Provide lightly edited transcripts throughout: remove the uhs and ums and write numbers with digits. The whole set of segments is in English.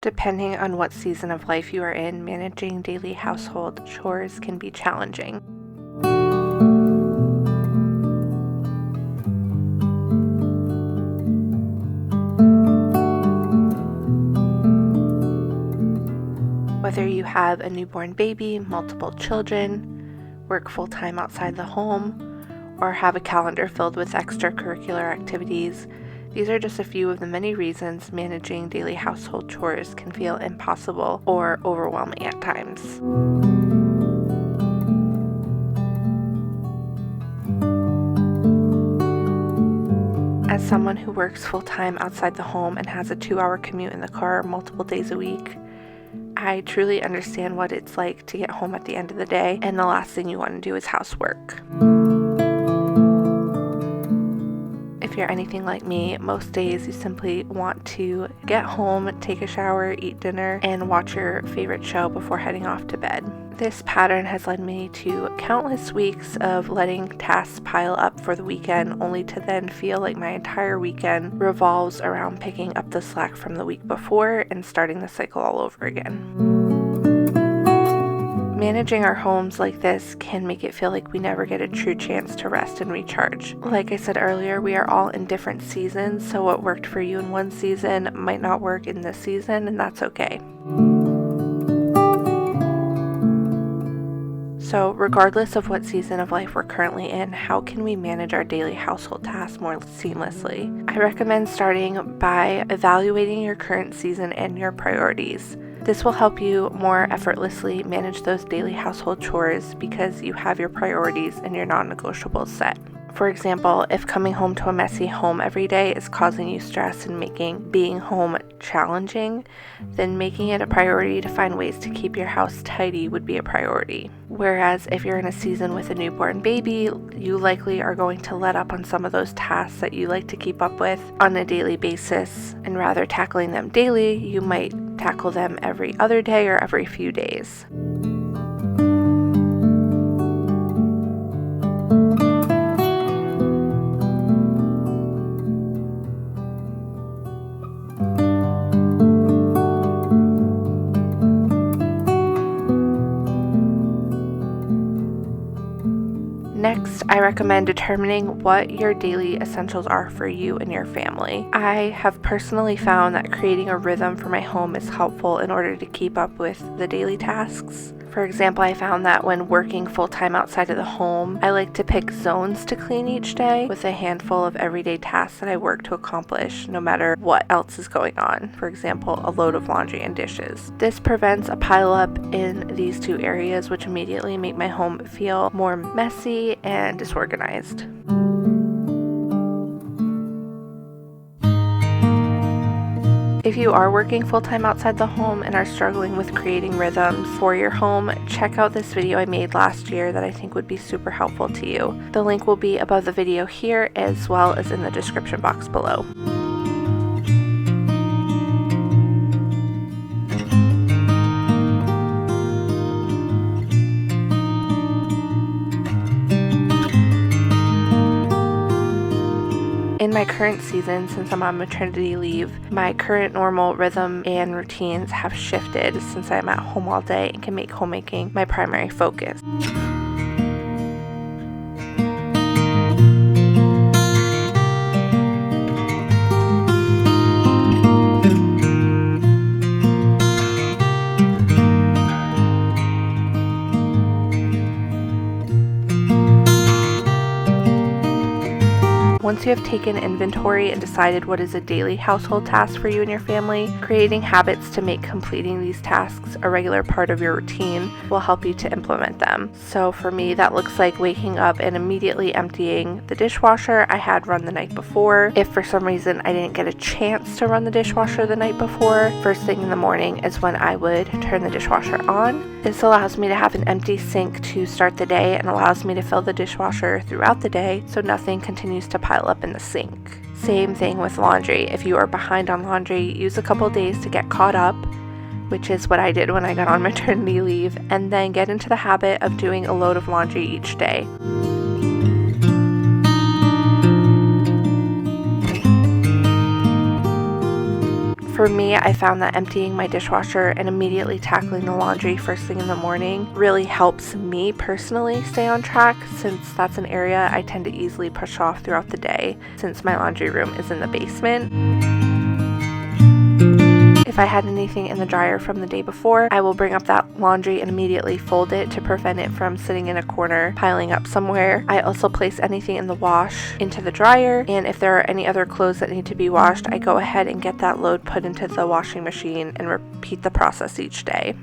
Depending on what season of life you are in, managing daily household chores can be challenging. Whether you have a newborn baby, multiple children, work full-time outside the home, or have a calendar filled with extracurricular activities, these are just a few of the many reasons managing daily household chores can feel impossible or overwhelming at times. As someone who works full-time outside the home and has a 2-hour commute in the car multiple days a week, I truly understand what it's like to get home at the end of the day and the last thing you want to do is housework. If you're anything like me, most days you simply want to get home, take a shower, eat dinner, and watch your favorite show before heading off to bed. This pattern has led me to countless weeks of letting tasks pile up for the weekend, only to then feel like my entire weekend revolves around picking up the slack from the week before and starting the cycle all over again. Managing our homes like this can make it feel like we never get a true chance to rest and recharge. Like I said earlier, we are all in different seasons, so what worked for you in one season might not work in this season, and that's okay. So regardless of what season of life we're currently in, how can we manage our daily household tasks more seamlessly? I recommend starting by evaluating your current season and your priorities. This will help you more effortlessly manage those daily household chores because you have your priorities and your non-negotiables set. For example, if coming home to a messy home every day is causing you stress and making being home challenging, then making it a priority to find ways to keep your house tidy would be a priority. Whereas if you're in a season with a newborn baby, you likely are going to let up on some of those tasks that you like to keep up with on a daily basis, and rather tackling them daily, you might tackle them every other day or every few days. Next, I recommend determining what your daily essentials are for you and your family. I have personally found that creating a rhythm for my home is helpful in order to keep up with the daily tasks. For example, I found that when working full-time outside of the home, I like to pick zones to clean each day with a handful of everyday tasks that I work to accomplish no matter what else is going on. For example, a load of laundry and dishes. This prevents a pileup in these two areas, which immediately make my home feel more messy and disorganized. If you are working full-time outside the home and are struggling with creating rhythms for your home, check out this video I made last year that I think would be super helpful to you. The link will be above the video here as well as in the description box below. In my current season, since I'm on maternity leave, my current normal rhythm and routines have shifted since I'm at home all day and can make homemaking my primary focus. Once you have taken inventory and decided what is a daily household task for you and your family, creating habits to make completing these tasks a regular part of your routine will help you to implement them. So for me, that looks like waking up and immediately emptying the dishwasher I had run the night before. If for some reason I didn't get a chance to run the dishwasher the night before, first thing in the morning is when I would turn the dishwasher on. This allows me to have an empty sink to start the day and allows me to fill the dishwasher throughout the day so nothing continues to pile up in the sink. Same thing with laundry. If you are behind on laundry, use a couple days to get caught up, which is what I did when I got on maternity leave, and then get into the habit of doing a load of laundry each day. For me, I found that emptying my dishwasher and immediately tackling the laundry first thing in the morning really helps me personally stay on track, since that's an area I tend to easily push off throughout the day since my laundry room is in the basement. If I had anything in the dryer from the day before, I will bring up that laundry and immediately fold it to prevent it from sitting in a corner, piling up somewhere. I also place anything in the wash into the dryer, and if there are any other clothes that need to be washed, I go ahead and get that load put into the washing machine and repeat the process each day.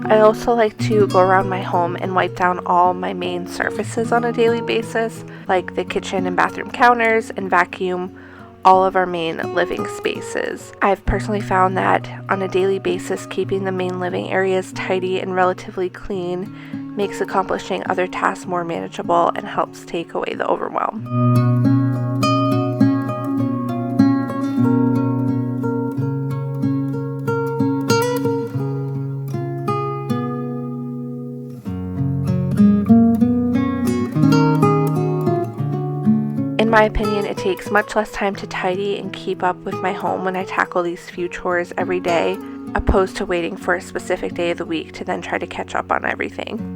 I also like to go around my home and wipe down all my main surfaces on a daily basis, like the kitchen and bathroom counters, and vacuum all of our main living spaces. I've personally found that on a daily basis, keeping the main living areas tidy and relatively clean makes accomplishing other tasks more manageable and helps take away the overwhelm. In my opinion, it takes much less time to tidy and keep up with my home when I tackle these few chores every day, opposed to waiting for a specific day of the week to then try to catch up on everything.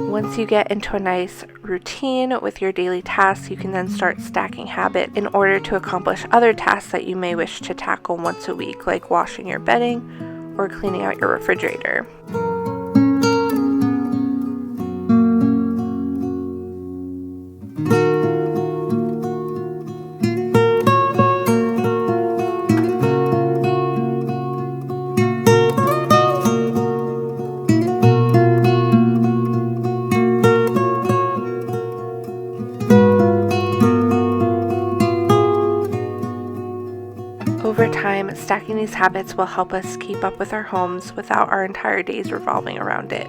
Once you get into a nice routine with your daily tasks, you can then start stacking habit in order to accomplish other tasks that you may wish to tackle once a week, like washing your bedding or cleaning out your refrigerator. Over time, stacking these habits will help us keep up with our homes without our entire days revolving around it.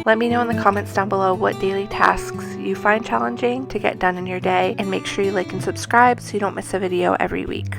Let me know in the comments down below what daily tasks you find challenging to get done in your day, and make sure you like and subscribe so you don't miss a video every week.